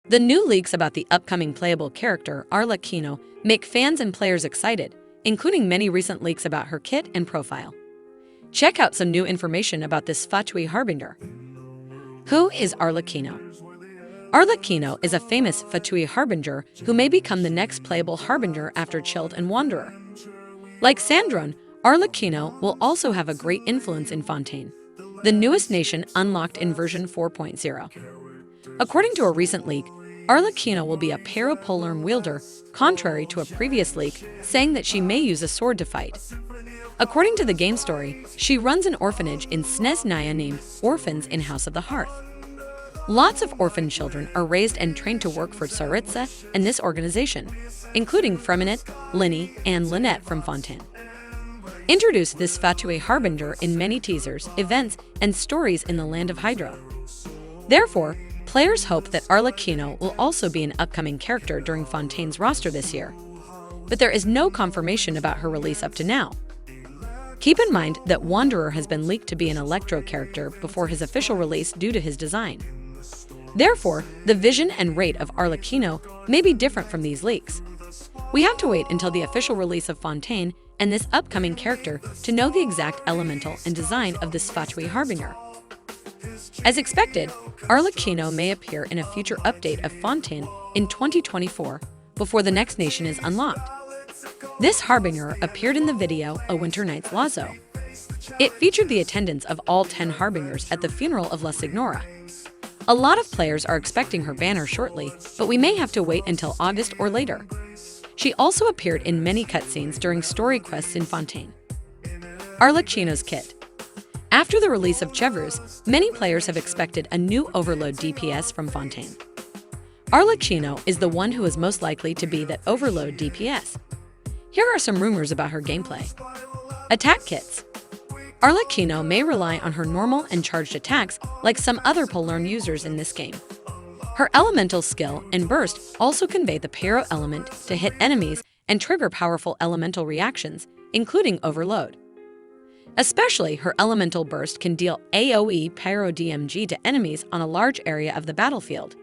The new leaks about the upcoming playable character, Arlecchino, make fans and players excited, including many recent leaks about her kit and profile. Check out some new information about this Fatui Harbinger. Who is Arlecchino? Arlecchino is a famous Fatui Harbinger who may become the next playable Harbinger after Chilled and Wanderer. Like Sandrone, Arlecchino will also have a great influence in Fontaine, the newest nation unlocked in version 4.0. According to a recent leak, Arlecchino will be a parapolarm wielder, contrary to a previous leak saying that she may use a sword to fight. According to the game story, she runs an orphanage in Snezhnaya named Orphans in House of the Hearth. Lots of orphan children are raised and trained to work for Tsaritsa and this organization, including Freminette, Linny, and Lynette from Fontaine. Introduce this Fatui Harbinger in many teasers, events, and stories in the land of Hydro. Therefore, players hope that Arlecchino will also be an upcoming character during Fontaine's roster this year. But there is no confirmation about her release up to now. Keep in mind that Wanderer has been leaked to be an Electro character before his official release due to his design. Therefore, the vision and rate of Arlecchino may be different from these leaks. We have to wait until the official release of Fontaine and this upcoming character to know the exact elemental and design of this Fatui Harbinger. As expected, Arlecchino may appear in a future update of Fontaine in 2024 before the next nation is unlocked. This Harbinger appeared in the video A Winter Night's Lazo. It featured the attendance of all 10 Harbingers at the funeral of La Signora. A lot of players are expecting her banner shortly, but we may have to wait until August or later. She also appeared in many cutscenes during story quests in Fontaine. Arlecchino's kit. After the release of Chevreuse, many players have expected a new overload DPS from Fontaine. Arlecchino is the one who is most likely to be that overload DPS. Here are some rumors about her gameplay. Attack kits. Arlecchino may rely on her normal and charged attacks like some other Polarn users in this game. Her elemental skill and burst also convey the pyro element to hit enemies and trigger powerful elemental reactions, including overload. Especially her elemental burst can deal AoE pyro DMG to enemies on a large area of the battlefield.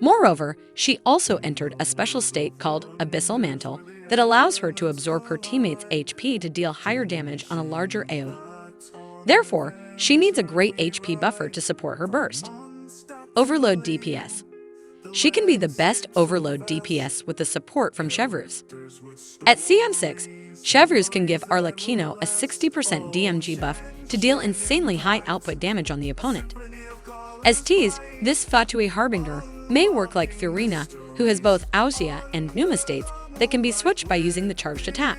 Moreover, she also entered a special state called Abyssal Mantle that allows her to absorb her teammates' HP to deal higher damage on a larger AoE. Therefore, she needs a great HP buffer to support her burst. Overload DPS. She can be the best overload DPS with the support from Chevreuse. At CM6, Chevreuse can give Arlecchino a 60% DMG buff to deal insanely high output damage on the opponent. As teased, this Fatui Harbinger may work like Furina, who has both Ausia and Pneuma states that can be switched by using the charged attack.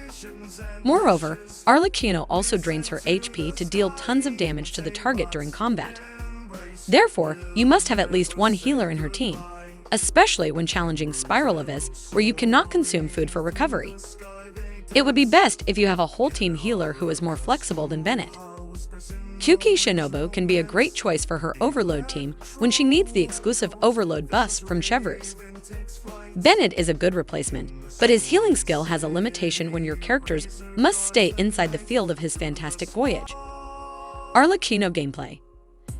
Moreover, Arlecchino also drains her HP to deal tons of damage to the target during combat. Therefore, you must have at least one healer in her team, especially when challenging Spiral Abyss, where you cannot consume food for recovery. It would be best if you have a whole team healer who is more flexible than Bennett. Kyuki Shinobu can be a great choice for her overload team when she needs the exclusive overload buffs from Chevreuse. Bennett is a good replacement, but his healing skill has a limitation when your characters must stay inside the field of his fantastic voyage. Arlecchino gameplay.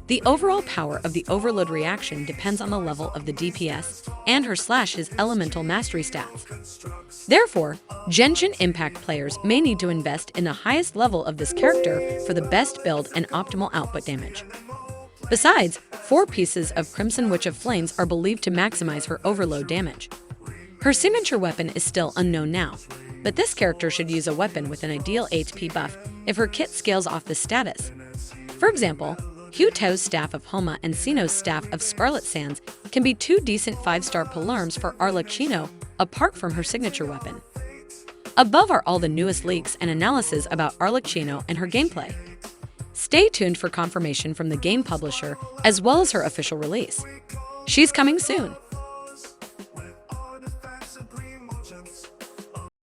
The overall power of the overload reaction depends on the level of the DPS and her/his elemental mastery stats. Therefore, Genshin Impact players may need to invest in the highest level of this character for the best build and optimal output damage. Besides, 4 pieces of Crimson Witch of Flames are believed to maximize her overload damage. Her signature weapon is still unknown now, but this character should use a weapon with an ideal HP buff if her kit scales off this status. For example, HoyoAssistant's Staff of Homa and Sino's Staff of Scarlet Sands can be 2 decent 5-star polarms for Arlecchino apart from her signature weapon. Above are all the newest leaks and analysis about Arlecchino and her gameplay. Stay tuned for confirmation from the game publisher as well as her official release. She's coming soon!